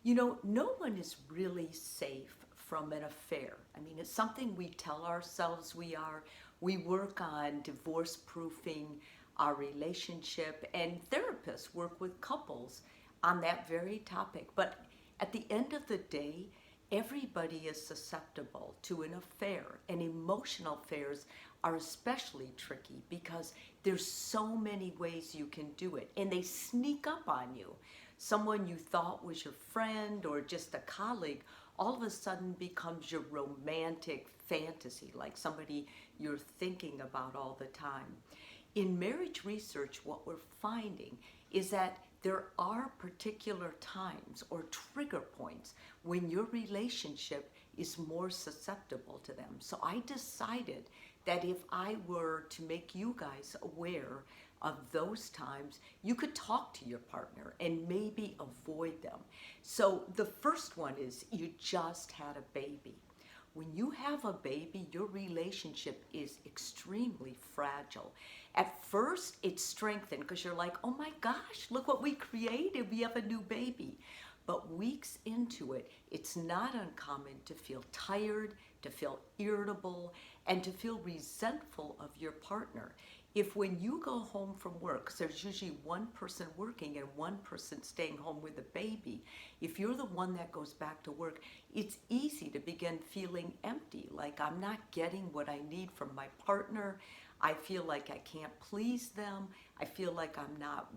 No one is really safe from an affair. I mean, it's something we tell ourselves we are. We work on divorce proofing our relationship, and therapists work with couples on that very topic. But at the end of the day, everybody is susceptible to an affair, and emotional affairs are especially tricky because there's so many ways you can do it, and they sneak up on you. Someone you thought was your friend or just a colleague all of a sudden becomes your romantic fantasy, like somebody you're thinking about all the time. In marriage research, what we're finding is that there are particular times or trigger points when your relationship is more susceptible to them. So I decided that if I were to make you guys aware of those times, you could talk to your partner and maybe avoid them. So the first one is you just had a baby. When you have a baby, your relationship is extremely fragile. At first, it's strengthened because you're like, oh my gosh, look what we created. We have a new baby. But weeks into it, it's not uncommon to feel tired, to feel irritable, and to feel resentful of your partner. If when you go home from work, 'cause there's usually one person working and one person staying home with the baby, if you're the one that goes back to work, it's easy to begin feeling empty, like I'm not getting what I need from my partner. I feel like I can't please them. I feel like I'm not,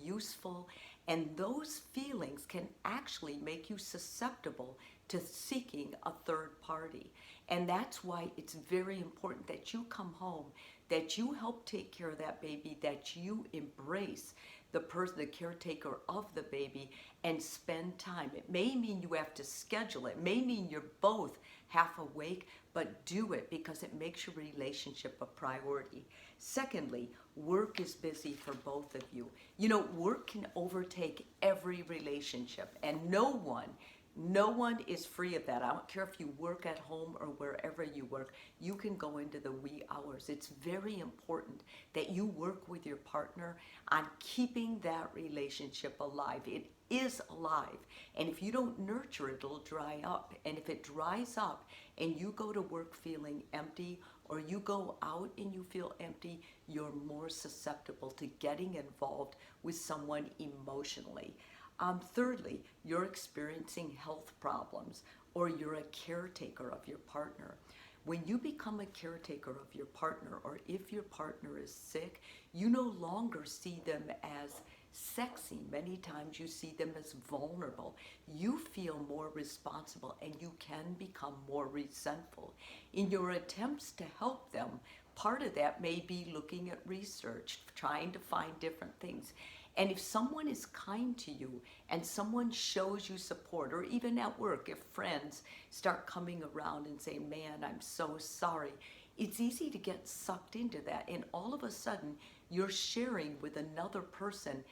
useful. And those feelings can actually make you susceptible to seeking a third party. And that's why it's very important that you come home, that you help take care of that baby, that you embrace the person, the caretaker of the baby, and spend time. It may mean you have to schedule it, may mean you're both half awake, but do it because it makes your relationship a priority. Secondly, work is busy for both of you. Work can overtake every relationship, and no one is free of that. I don't care if you work at home or wherever you work, you can go into the wee hours. It's very important that you work with your partner on keeping that relationship alive. It is alive. And if you don't nurture it, it'll dry up. And if it dries up and you go to work feeling empty, or you go out and you feel empty, you're more susceptible to getting involved with someone emotionally. Thirdly, you're experiencing health problems, or you're a caretaker of your partner. When you become a caretaker of your partner, or if your partner is sick, you no longer see them as sexy. Many times you see them as vulnerable. You feel more responsible and you can become more resentful. In your attempts to help them, part of that may be looking at research, trying to find different things. And if someone is kind to you and someone shows you support, or even at work, if friends start coming around and say, man, I'm so sorry, it's easy to get sucked into that. And all of a sudden, you're sharing with another person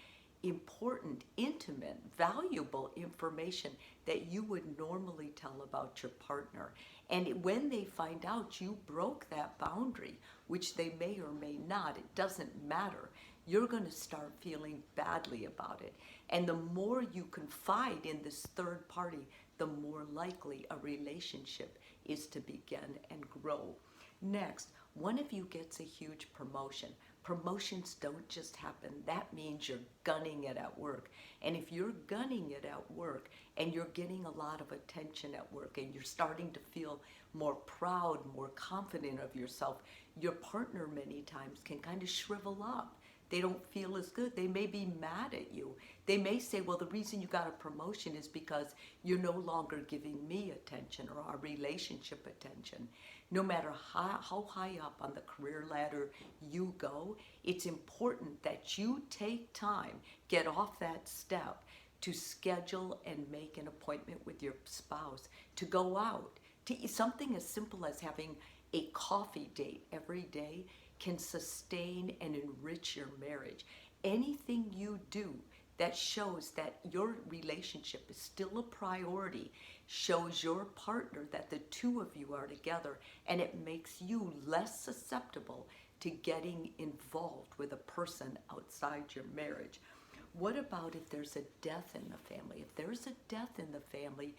important, intimate, valuable information that you would normally tell about your partner. And when they find out you broke that boundary, which they may or may not, it doesn't matter, you're going to start feeling badly about it. And the more you confide in this third party, the more likely a relationship is to begin and grow. Next, one of you gets a huge promotion. Promotions don't just happen. That means you're gunning it at work. And if you're gunning it at work and you're getting a lot of attention at work and you're starting to feel more proud, more confident of yourself, your partner many times can kind of shrivel up. They don't feel as good. They may be mad at you. They may say, well, the reason you got a promotion is because you're no longer giving me attention or our relationship attention. No matter how high up on the career ladder you go, it's important that you take time, get off that step, to schedule and make an appointment with your spouse, to go out, to eat. Something as simple as having a coffee date every day can sustain and enrich your marriage. Anything you do that shows that your relationship is still a priority shows your partner that the two of you are together, and it makes you less susceptible to getting involved with a person outside your marriage. What about if there's a death in the family? If there's a death in the family,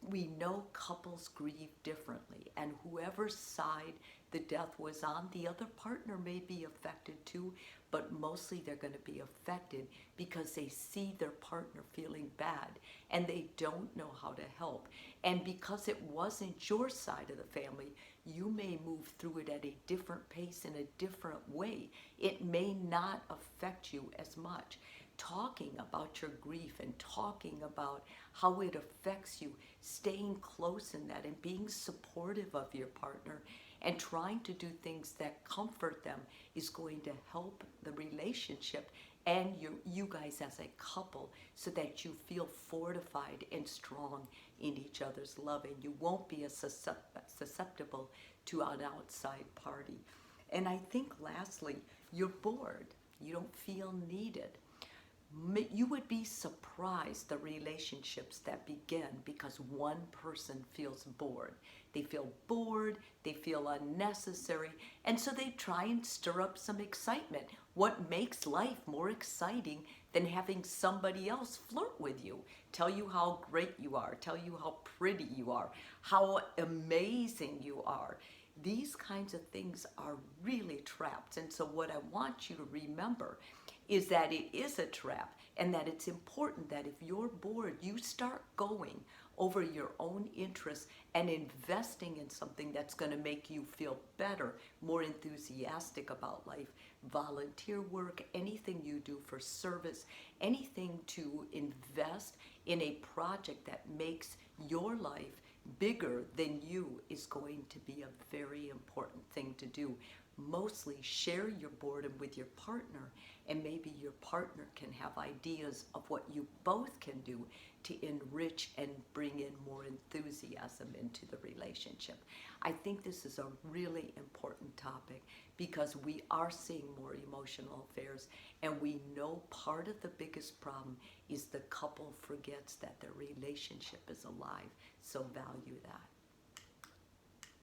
we know couples grieve differently, and whoever side the death was on, the other partner may be affected too, but mostly they're going to be affected because they see their partner feeling bad and they don't know how to help. And because it wasn't your side of the family, you may move through it at a different pace in a different way. It may not affect you as much. Talking about your grief and talking about how it affects you, staying close in that and being supportive of your partner and trying to do things that comfort them is going to help the relationship and you guys as a couple, so that you feel fortified and strong in each other's love, and you won't be as susceptible to an outside party. And I think lastly, you're bored. You don't feel needed. You would be surprised the relationships that begin because one person feels bored. They feel bored, they feel unnecessary, and so they try and stir up some excitement. What makes life more exciting than having somebody else flirt with you, tell you how great you are, tell you how pretty you are, how amazing you are? These kinds of things are really traps. And so what I want you to remember is that it is a trap, and that it's important that if you're bored, you start going over your own interests and investing in something that's going to make you feel better, more enthusiastic about life. Volunteer work, anything you do for service, anything to invest in a project that makes your life bigger than you is going to be a very important thing to do. Mostly share your boredom with your partner, and maybe your partner can have ideas of what you both can do to enrich and bring in more enthusiasm into the relationship. I think this is a really important topic because we are seeing more emotional affairs, and we know part of the biggest problem is the couple forgets that their relationship is alive. So value that.